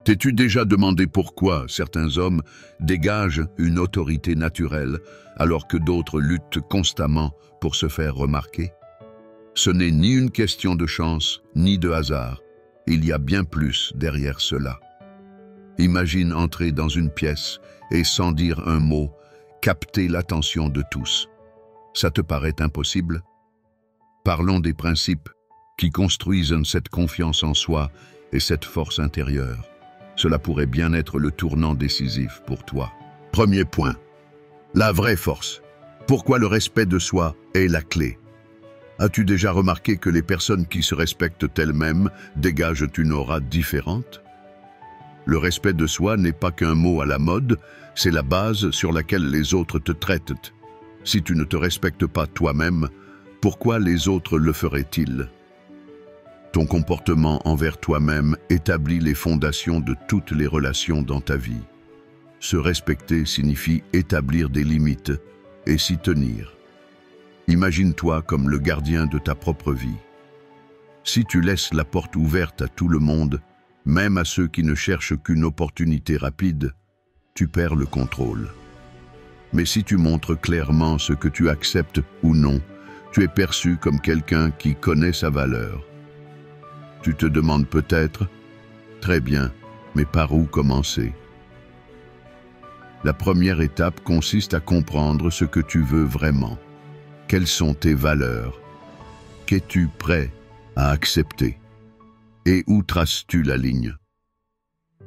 T'es-tu déjà demandé pourquoi certains hommes dégagent une autorité naturelle alors que d'autres luttent constamment pour se faire remarquer? Ce n'est ni une question de chance, ni de hasard. Il y a bien plus derrière cela. Imagine entrer dans une pièce et sans dire un mot, capter l'attention de tous. Ça te paraît impossible? Parlons des principes qui construisent cette confiance en soi et cette force intérieure. Cela pourrait bien être le tournant décisif pour toi. Premier point, la vraie force. Pourquoi le respect de soi est la clé? As-tu déjà remarqué que les personnes qui se respectent elles-mêmes dégagent une aura différente? Le respect de soi n'est pas qu'un mot à la mode, c'est la base sur laquelle les autres te traitent. Si tu ne te respectes pas toi-même, pourquoi les autres le feraient-ils? Ton comportement envers toi-même établit les fondations de toutes les relations dans ta vie. Se respecter signifie établir des limites et s'y tenir. Imagine-toi comme le gardien de ta propre vie. Si tu laisses la porte ouverte à tout le monde, même à ceux qui ne cherchent qu'une opportunité rapide, tu perds le contrôle. Mais si tu montres clairement ce que tu acceptes ou non, tu es perçu comme quelqu'un qui connaît sa valeur. Tu te demandes peut-être, très bien, mais par où commencer? La première étape consiste à comprendre ce que tu veux vraiment. Quelles sont tes valeurs? Qu'es-tu prêt à accepter? Et où traces-tu la ligne?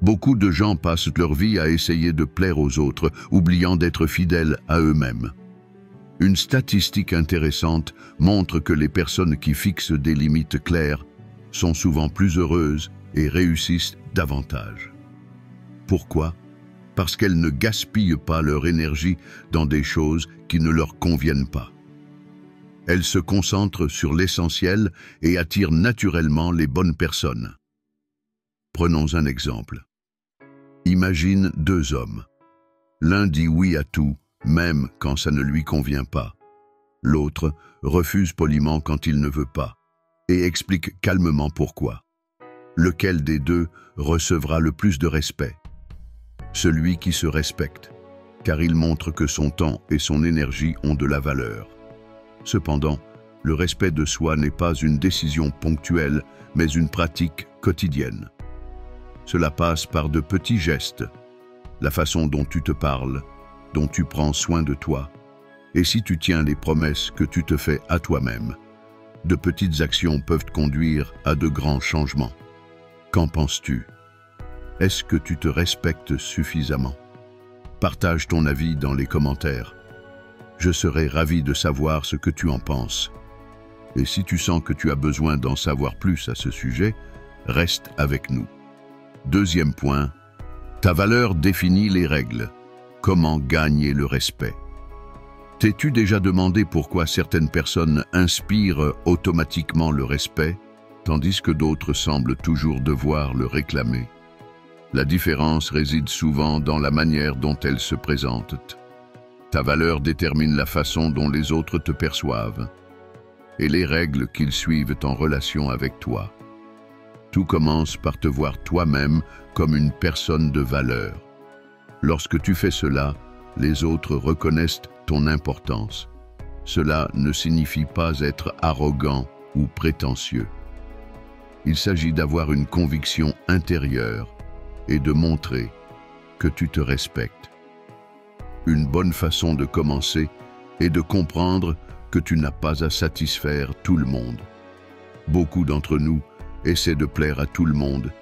Beaucoup de gens passent leur vie à essayer de plaire aux autres, oubliant d'être fidèles à eux-mêmes. Une statistique intéressante montre que les personnes qui fixent des limites claires sont souvent plus heureuses et réussissent davantage. Pourquoi? Parce qu'elles ne gaspillent pas leur énergie dans des choses qui ne leur conviennent pas. Elles se concentrent sur l'essentiel et attirent naturellement les bonnes personnes. Prenons un exemple. Imagine deux hommes. L'un dit oui à tout, même quand ça ne lui convient pas. L'autre refuse poliment quand il ne veut pas et explique calmement pourquoi. Lequel des deux recevra le plus de respect? Celui qui se respecte, car il montre que son temps et son énergie ont de la valeur. Cependant, le respect de soi n'est pas une décision ponctuelle, mais une pratique quotidienne. Cela passe par de petits gestes, la façon dont tu te parles, dont tu prends soin de toi, et si tu tiens les promesses que tu te fais à toi-même. De petites actions peuvent conduire à de grands changements. Qu'en penses-tu? Est-ce que tu te respectes suffisamment? Partage ton avis dans les commentaires. Je serai ravi de savoir ce que tu en penses. Et si tu sens que tu as besoin d'en savoir plus à ce sujet, reste avec nous. Deuxième point, ta valeur définit les règles. Comment gagner le respect? T'es-tu déjà demandé pourquoi certaines personnes inspirent automatiquement le respect, tandis que d'autres semblent toujours devoir le réclamer? La différence réside souvent dans la manière dont elles se présentent. Ta valeur détermine la façon dont les autres te perçoivent et les règles qu'ils suivent en relation avec toi. Tout commence par te voir toi-même comme une personne de valeur. Lorsque tu fais cela, les autres reconnaissent ton importance. Cela ne signifie pas être arrogant ou prétentieux. Il s'agit d'avoir une conviction intérieure et de montrer que tu te respectes. Une bonne façon de commencer est de comprendre que tu n'as pas à satisfaire tout le monde. Beaucoup d'entre nous essaient de plaire à tout le monde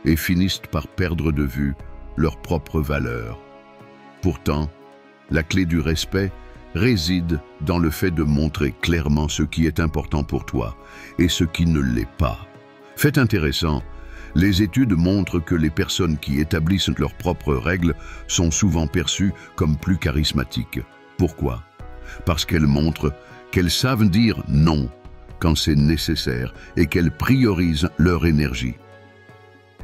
et finissent par perdre de vue leurs propres valeurs. Pourtant, la clé du respect réside dans le fait de montrer clairement ce qui est important pour toi et ce qui ne l'est pas. Fait intéressant, les études montrent que les personnes qui établissent leurs propres règles sont souvent perçues comme plus charismatiques. Pourquoi? Parce qu'elles montrent qu'elles savent dire non quand c'est nécessaire et qu'elles priorisent leur énergie.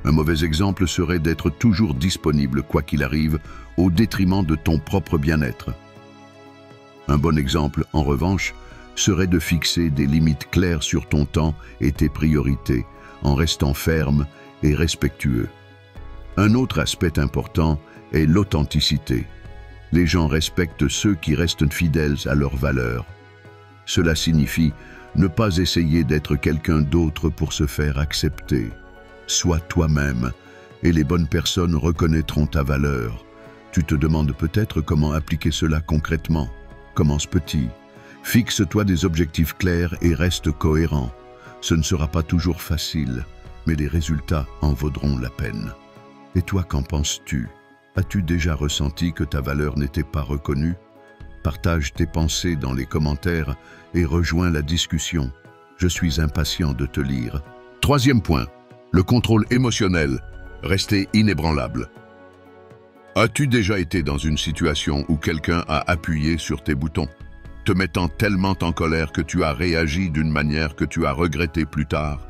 Un mauvais exemple serait d'être toujours disponible quoi qu'il arrive au détriment de ton propre bien-être. Un bon exemple, en revanche, serait de fixer des limites claires sur ton temps et tes priorités, en restant ferme et respectueux. Un autre aspect important est l'authenticité. Les gens respectent ceux qui restent fidèles à leurs valeurs. Cela signifie ne pas essayer d'être quelqu'un d'autre pour se faire accepter. Sois toi-même et les bonnes personnes reconnaîtront ta valeur. Tu te demandes peut-être comment appliquer cela concrètement. Commence petit. Fixe-toi des objectifs clairs et reste cohérent. Ce ne sera pas toujours facile, mais les résultats en vaudront la peine. Et toi, qu'en penses-tu? As-tu déjà ressenti que ta valeur n'était pas reconnue? Partage tes pensées dans les commentaires et rejoins la discussion. Je suis impatient de te lire. Troisième point, le contrôle émotionnel. Rester inébranlable. As-tu déjà été dans une situation où quelqu'un a appuyé sur tes boutons, te mettant tellement en colère que tu as réagi d'une manière que tu as regretté plus tard?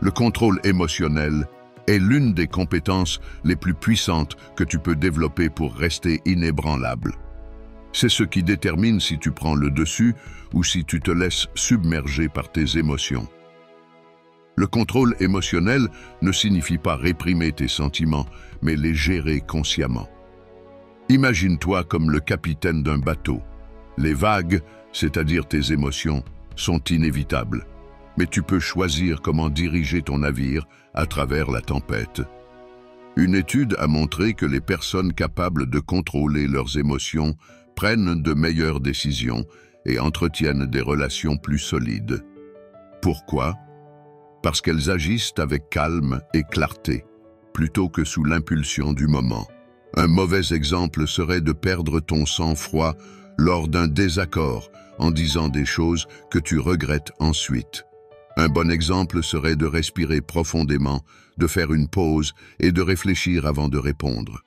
Le contrôle émotionnel est l'une des compétences les plus puissantes que tu peux développer pour rester inébranlable. C'est ce qui détermine si tu prends le dessus ou si tu te laisses submerger par tes émotions. Le contrôle émotionnel ne signifie pas réprimer tes sentiments, mais les gérer consciemment. Imagine-toi comme le capitaine d'un bateau. Les vagues, c'est-à-dire tes émotions, sont inévitables, mais tu peux choisir comment diriger ton navire à travers la tempête. Une étude a montré que les personnes capables de contrôler leurs émotions prennent de meilleures décisions et entretiennent des relations plus solides. Pourquoi? Parce qu'elles agissent avec calme et clarté, plutôt que sous l'impulsion du moment. Un mauvais exemple serait de perdre ton sang-froid lors d'un désaccord en disant des choses que tu regrettes ensuite. Un bon exemple serait de respirer profondément, de faire une pause et de réfléchir avant de répondre.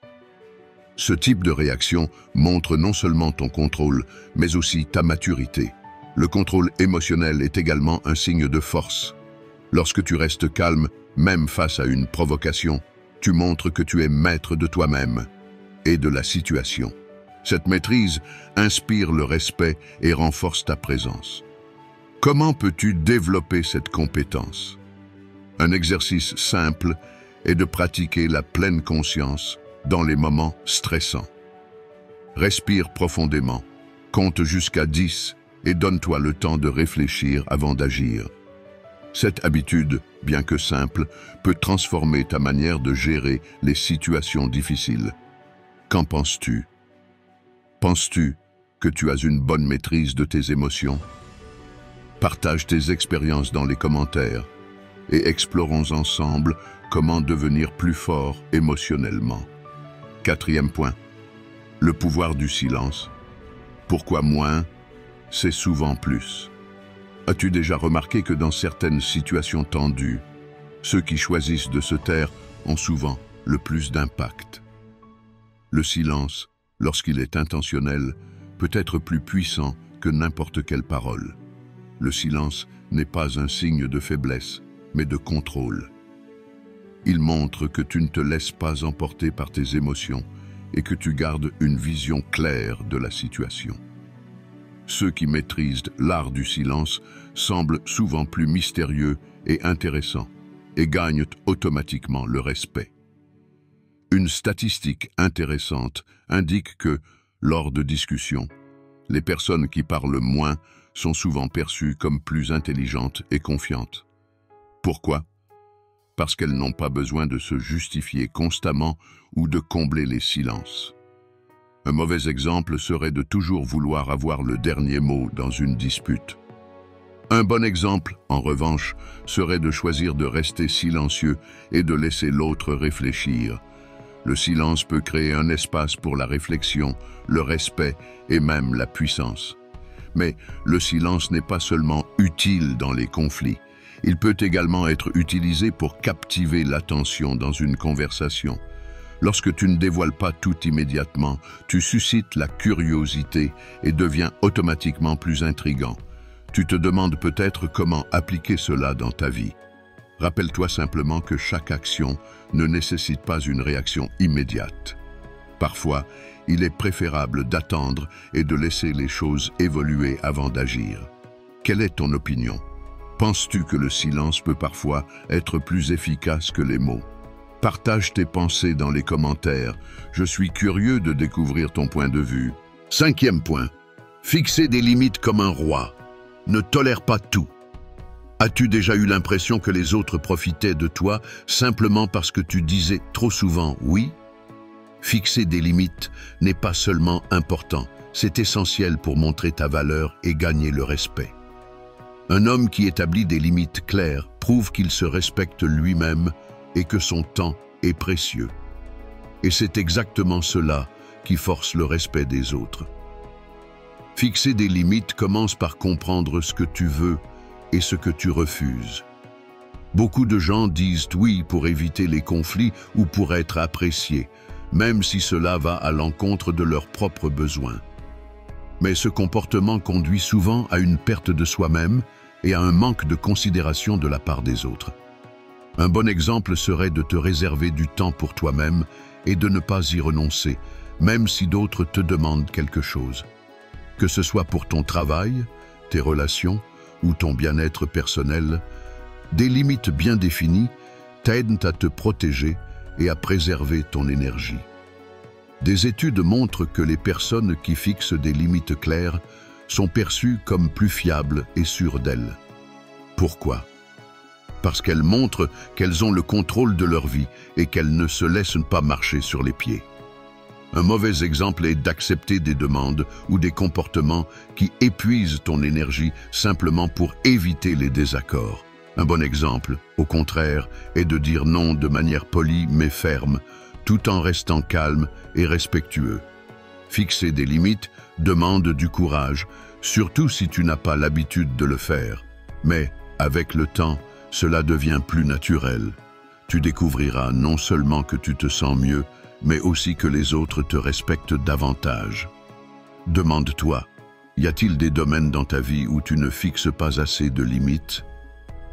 Ce type de réaction montre non seulement ton contrôle, mais aussi ta maturité. Le contrôle émotionnel est également un signe de force. Lorsque tu restes calme, même face à une provocation, tu montres que tu es maître de toi-même et de la situation. Cette maîtrise inspire le respect et renforce ta présence. Comment peux-tu développer cette compétence? Un exercice simple est de pratiquer la pleine conscience dans les moments stressants. Respire profondément, compte jusqu'à 10 et donne-toi le temps de réfléchir avant d'agir. Cette habitude, bien que simple, peut transformer ta manière de gérer les situations difficiles. Qu'en penses-tu? Penses-tu que tu as une bonne maîtrise de tes émotions? Partage tes expériences dans les commentaires et explorons ensemble comment devenir plus fort émotionnellement. Quatrième point, le pouvoir du silence. Pourquoi moins, c'est souvent plus. As-tu déjà remarqué que dans certaines situations tendues, ceux qui choisissent de se taire ont souvent le plus d'impact? Le silence, lorsqu'il est intentionnel, peut être plus puissant que n'importe quelle parole. Le silence n'est pas un signe de faiblesse, mais de contrôle. Il montre que tu ne te laisses pas emporter par tes émotions et que tu gardes une vision claire de la situation. Ceux qui maîtrisent l'art du silence semblent souvent plus mystérieux et intéressants et gagnent automatiquement le respect. Une statistique intéressante indique que, lors de discussions, les personnes qui parlent moins sont souvent perçues comme plus intelligentes et confiantes. Pourquoi? Parce qu'elles n'ont pas besoin de se justifier constamment ou de combler les silences. Un mauvais exemple serait de toujours vouloir avoir le dernier mot dans une dispute. Un bon exemple, en revanche, serait de choisir de rester silencieux et de laisser l'autre réfléchir. Le silence peut créer un espace pour la réflexion, le respect et même la puissance. Mais le silence n'est pas seulement utile dans les conflits. Il peut également être utilisé pour captiver l'attention dans une conversation. Lorsque tu ne dévoiles pas tout immédiatement, tu suscites la curiosité et deviens automatiquement plus intriguant. Tu te demandes peut-être comment appliquer cela dans ta vie. Rappelle-toi simplement que chaque action ne nécessite pas une réaction immédiate. Parfois, il est préférable d'attendre et de laisser les choses évoluer avant d'agir. Quelle est ton opinion? Penses-tu que le silence peut parfois être plus efficace que les mots? Partage tes pensées dans les commentaires. Je suis curieux de découvrir ton point de vue. 5e point. Fixer des limites comme un roi. Ne tolère pas tout. As-tu déjà eu l'impression que les autres profitaient de toi simplement parce que tu disais trop souvent oui? Fixer des limites n'est pas seulement important, c'est essentiel pour montrer ta valeur et gagner le respect. Un homme qui établit des limites claires prouve qu'il se respecte lui-même et que son temps est précieux. Et c'est exactement cela qui force le respect des autres. Fixer des limites commence par comprendre ce que tu veux et ce que tu refuses. Beaucoup de gens disent oui pour éviter les conflits ou pour être appréciés, même si cela va à l'encontre de leurs propres besoins. Mais ce comportement conduit souvent à une perte de soi-même et à un manque de considération de la part des autres. Un bon exemple serait de te réserver du temps pour toi-même et de ne pas y renoncer, même si d'autres te demandent quelque chose. Que ce soit pour ton travail, tes relations ou ton bien-être personnel, des limites bien définies t'aident à te protéger et à préserver ton énergie. Des études montrent que les personnes qui fixent des limites claires sont perçues comme plus fiables et sûres d'elles. Pourquoi? Parce qu'elles montrent qu'elles ont le contrôle de leur vie et qu'elles ne se laissent pas marcher sur les pieds. Un mauvais exemple est d'accepter des demandes ou des comportements qui épuisent ton énergie simplement pour éviter les désaccords. Un bon exemple, au contraire, est de dire non de manière polie mais ferme, tout en restant calme et respectueux. Fixer des limites demande du courage, surtout si tu n'as pas l'habitude de le faire. Mais, avec le temps, cela devient plus naturel. Tu découvriras non seulement que tu te sens mieux, mais aussi que les autres te respectent davantage. Demande-toi, y a-t-il des domaines dans ta vie où tu ne fixes pas assez de limites?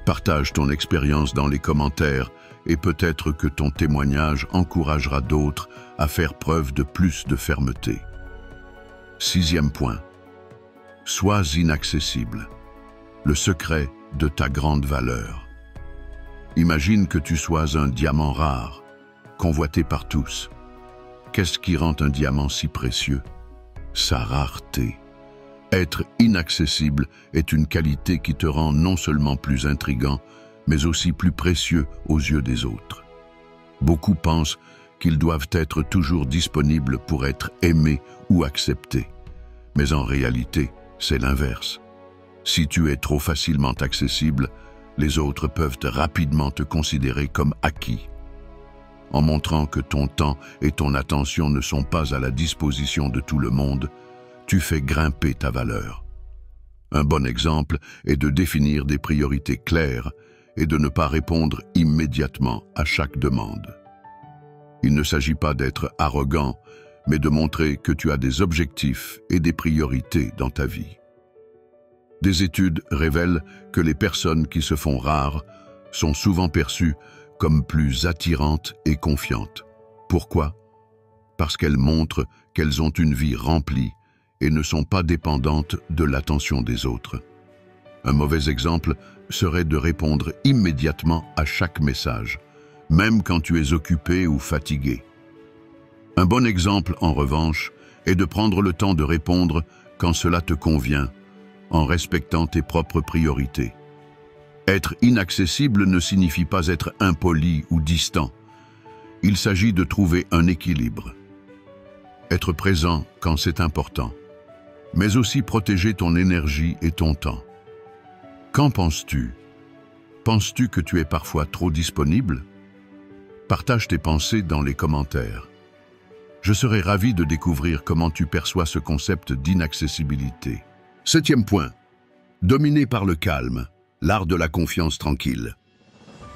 Partage ton expérience dans les commentaires et peut-être que ton témoignage encouragera d'autres à faire preuve de plus de fermeté. 6e point. Sois inaccessible. Le secret de ta grande valeur. Imagine que tu sois un diamant rare, convoité par tous. Qu'est-ce qui rend un diamant si précieux? Sa rareté. Être inaccessible est une qualité qui te rend non seulement plus intrigant, mais aussi plus précieux aux yeux des autres. Beaucoup pensent qu'ils doivent être toujours disponibles pour être aimés ou acceptés. Mais en réalité, c'est l'inverse. Si tu es trop facilement accessible, les autres peuvent rapidement te considérer comme acquis. En montrant que ton temps et ton attention ne sont pas à la disposition de tout le monde, tu fais grimper ta valeur. Un bon exemple est de définir des priorités claires et de ne pas répondre immédiatement à chaque demande. Il ne s'agit pas d'être arrogant, mais de montrer que tu as des objectifs et des priorités dans ta vie. Des études révèlent que les personnes qui se font rares sont souvent perçues comme plus attirantes et confiantes. Pourquoi? Parce qu'elles montrent qu'elles ont une vie remplie et ne sont pas dépendantes de l'attention des autres. Un mauvais exemple serait de répondre immédiatement à chaque message, même quand tu es occupé ou fatigué. Un bon exemple, en revanche, est de prendre le temps de répondre quand cela te convient, en respectant tes propres priorités. Être inaccessible ne signifie pas être impoli ou distant. Il s'agit de trouver un équilibre. Être présent quand c'est important, mais aussi protéger ton énergie et ton temps. Qu'en penses-tu? Penses-tu que tu es parfois trop disponible? Partage tes pensées dans les commentaires. Je serais ravi de découvrir comment tu perçois ce concept d'inaccessibilité. 7e point. Dominé par le calme, l'art de la confiance tranquille.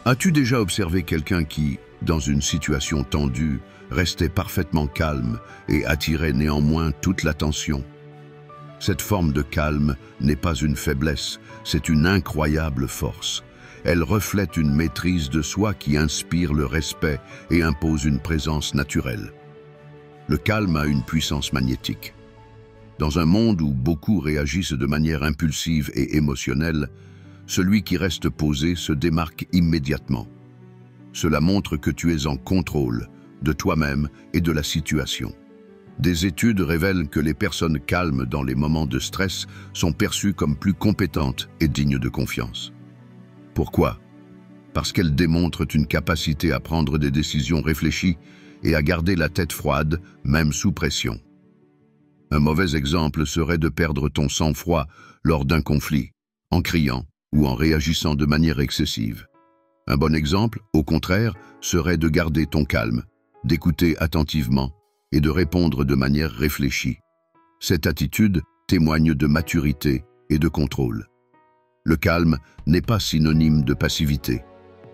As-tu déjà observé quelqu'un qui, dans une situation tendue, restait parfaitement calme et attirait néanmoins toute l'attention? Cette forme de calme n'est pas une faiblesse, c'est une incroyable force. Elle reflète une maîtrise de soi qui inspire le respect et impose une présence naturelle. Le calme a une puissance magnétique. Dans un monde où beaucoup réagissent de manière impulsive et émotionnelle, celui qui reste posé se démarque immédiatement. Cela montre que tu es en contrôle de toi-même et de la situation. Des études révèlent que les personnes calmes dans les moments de stress sont perçues comme plus compétentes et dignes de confiance. Pourquoi? Parce qu'elles démontrent une capacité à prendre des décisions réfléchies et à garder la tête froide, même sous pression. Un mauvais exemple serait de perdre ton sang-froid lors d'un conflit, en criant ou en réagissant de manière excessive. Un bon exemple, au contraire, serait de garder ton calme, d'écouter attentivement et de répondre de manière réfléchie. Cette attitude témoigne de maturité et de contrôle. Le calme n'est pas synonyme de passivité.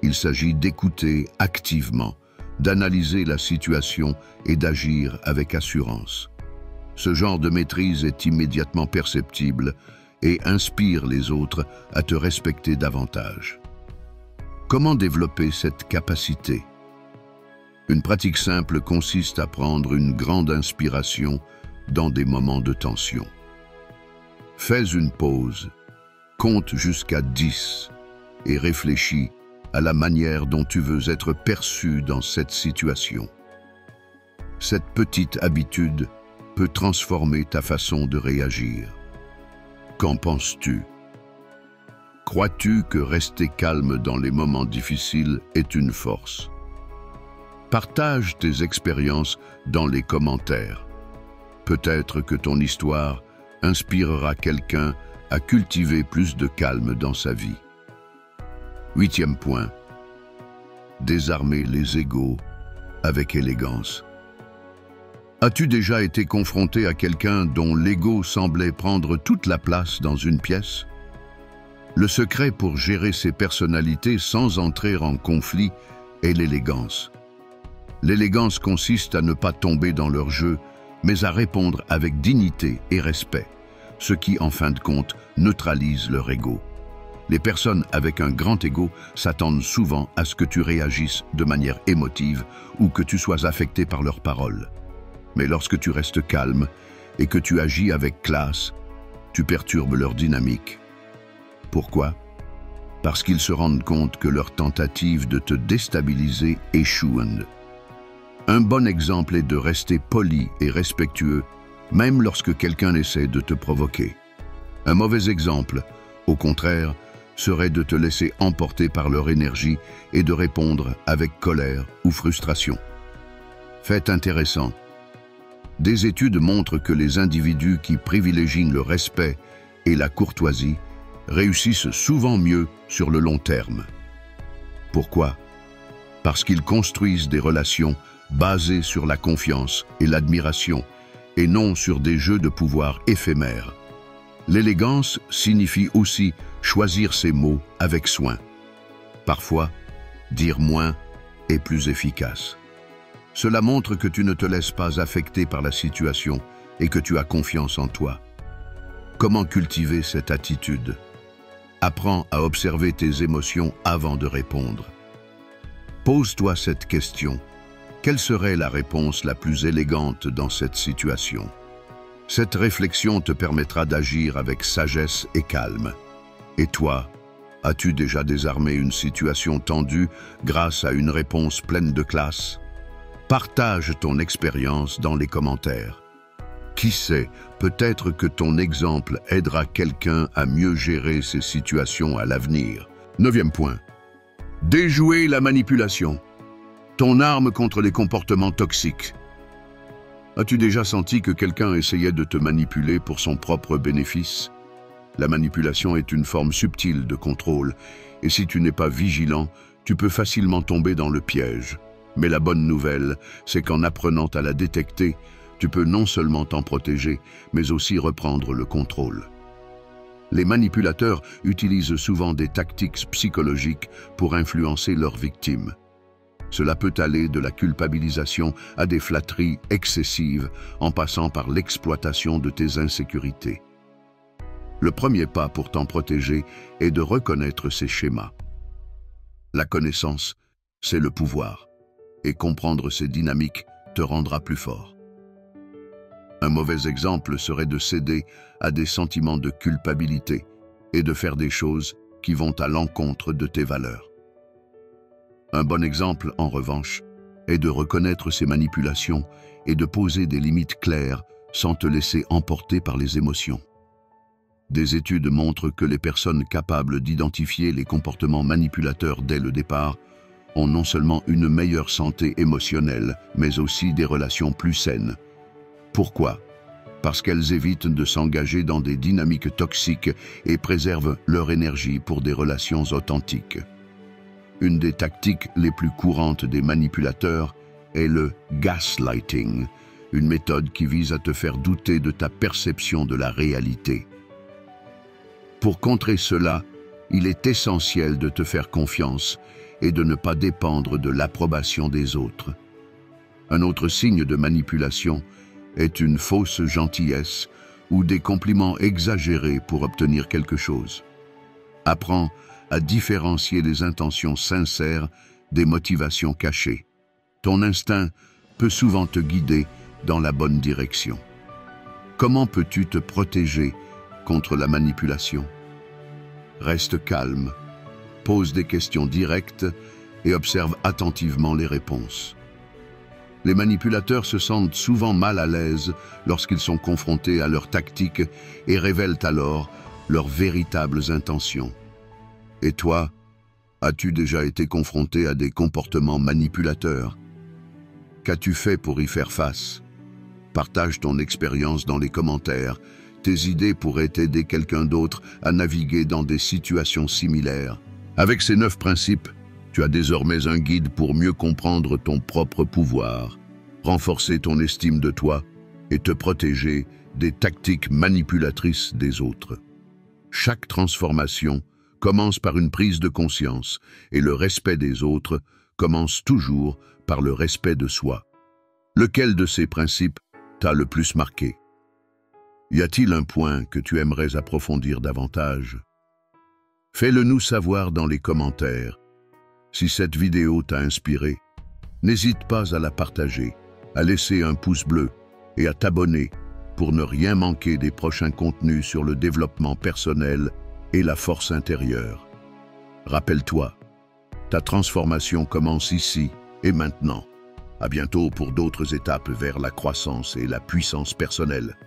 Il s'agit d'écouter activement, d'analyser la situation et d'agir avec assurance. Ce genre de maîtrise est immédiatement perceptible et inspire les autres à te respecter davantage. Comment développer cette capacité? Une pratique simple consiste à prendre une grande inspiration dans des moments de tension. Fais une pause, compte jusqu'à 10 et réfléchis à la manière dont tu veux être perçu dans cette situation. Cette petite habitude peut transformer ta façon de réagir. Qu'en penses-tu? Crois-tu que rester calme dans les moments difficiles est une force? Partage tes expériences dans les commentaires. Peut-être que ton histoire inspirera quelqu'un à cultiver plus de calme dans sa vie. 8e point. Désarmer les égos avec élégance. As-tu déjà été confronté à quelqu'un dont l'ego semblait prendre toute la place dans une pièce? Le secret pour gérer ces personnalités sans entrer en conflit est l'élégance. L'élégance consiste à ne pas tomber dans leur jeu, mais à répondre avec dignité et respect, ce qui, en fin de compte, neutralise leur ego. Les personnes avec un grand ego s'attendent souvent à ce que tu réagisses de manière émotive ou que tu sois affecté par leurs paroles. Mais lorsque tu restes calme et que tu agis avec classe, tu perturbes leur dynamique. Pourquoi? Parce qu'ils se rendent compte que leurs tentatives de te déstabiliser échouent. Un bon exemple est de rester poli et respectueux, même lorsque quelqu'un essaie de te provoquer. Un mauvais exemple, au contraire, serait de te laisser emporter par leur énergie et de répondre avec colère ou frustration. Fait intéressant. Des études montrent que les individus qui privilégient le respect et la courtoisie réussissent souvent mieux sur le long terme. Pourquoi? Parce qu'ils construisent des relations basées sur la confiance et l'admiration, et non sur des jeux de pouvoir éphémères. L'élégance signifie aussi choisir ses mots avec soin. Parfois, dire moins est plus efficace. Cela montre que tu ne te laisses pas affecter par la situation et que tu as confiance en toi. Comment cultiver cette attitude? Apprends à observer tes émotions avant de répondre. Pose-toi cette question. Quelle serait la réponse la plus élégante dans cette situation? Cette réflexion te permettra d'agir avec sagesse et calme. Et toi, as-tu déjà désarmé une situation tendue grâce à une réponse pleine de classe? Partage ton expérience dans les commentaires. Qui sait, peut-être que ton exemple aidera quelqu'un à mieux gérer ces situations à l'avenir. 9e point. Déjouer la manipulation. Ton arme contre les comportements toxiques. As-tu déjà senti que quelqu'un essayait de te manipuler pour son propre bénéfice? La manipulation est une forme subtile de contrôle, et si tu n'es pas vigilant, tu peux facilement tomber dans le piège. Mais la bonne nouvelle, c'est qu'en apprenant à la détecter, tu peux non seulement t'en protéger, mais aussi reprendre le contrôle. Les manipulateurs utilisent souvent des tactiques psychologiques pour influencer leurs victimes. Cela peut aller de la culpabilisation à des flatteries excessives, en passant par l'exploitation de tes insécurités. Le premier pas pour t'en protéger est de reconnaître ces schémas. La connaissance, c'est le pouvoir, et comprendre ces dynamiques te rendra plus fort. Un mauvais exemple serait de céder à des sentiments de culpabilité et de faire des choses qui vont à l'encontre de tes valeurs. Un bon exemple, en revanche, est de reconnaître ces manipulations et de poser des limites claires sans te laisser emporter par les émotions. Des études montrent que les personnes capables d'identifier les comportements manipulateurs dès le départ ont non seulement une meilleure santé émotionnelle, mais aussi des relations plus saines. Pourquoi? Parce qu'elles évitent de s'engager dans des dynamiques toxiques et préservent leur énergie pour des relations authentiques. Une des tactiques les plus courantes des manipulateurs est le gaslighting, une méthode qui vise à te faire douter de ta perception de la réalité. Pour contrer cela, il est essentiel de te faire confiance et de ne pas dépendre de l'approbation des autres. Un autre signe de manipulation est une fausse gentillesse ou des compliments exagérés pour obtenir quelque chose. Apprends à différencier les intentions sincères des motivations cachées. Ton instinct peut souvent te guider dans la bonne direction. Comment peux-tu te protéger contre la manipulation? Reste calme, pose des questions directes et observe attentivement les réponses. Les manipulateurs se sentent souvent mal à l'aise lorsqu'ils sont confrontés à leurs tactiques et révèlent alors leurs véritables intentions. Et toi, as-tu déjà été confronté à des comportements manipulateurs? Qu'as-tu fait pour y faire face? Partage ton expérience dans les commentaires. Tes idées pourraient aider quelqu'un d'autre à naviguer dans des situations similaires. Avec ces 9 principes, tu as désormais un guide pour mieux comprendre ton propre pouvoir, renforcer ton estime de toi et te protéger des tactiques manipulatrices des autres. Chaque transformation commence par une prise de conscience et le respect des autres commence toujours par le respect de soi. Lequel de ces principes t'a le plus marqué? Y a-t-il un point que tu aimerais approfondir davantage? Fais-le nous savoir dans les commentaires. Si cette vidéo t'a inspiré, n'hésite pas à la partager, à laisser un pouce bleu et à t'abonner pour ne rien manquer des prochains contenus sur le développement personnel et la force intérieure. Rappelle-toi, ta transformation commence ici et maintenant. À bientôt pour d'autres étapes vers la croissance et la puissance personnelle.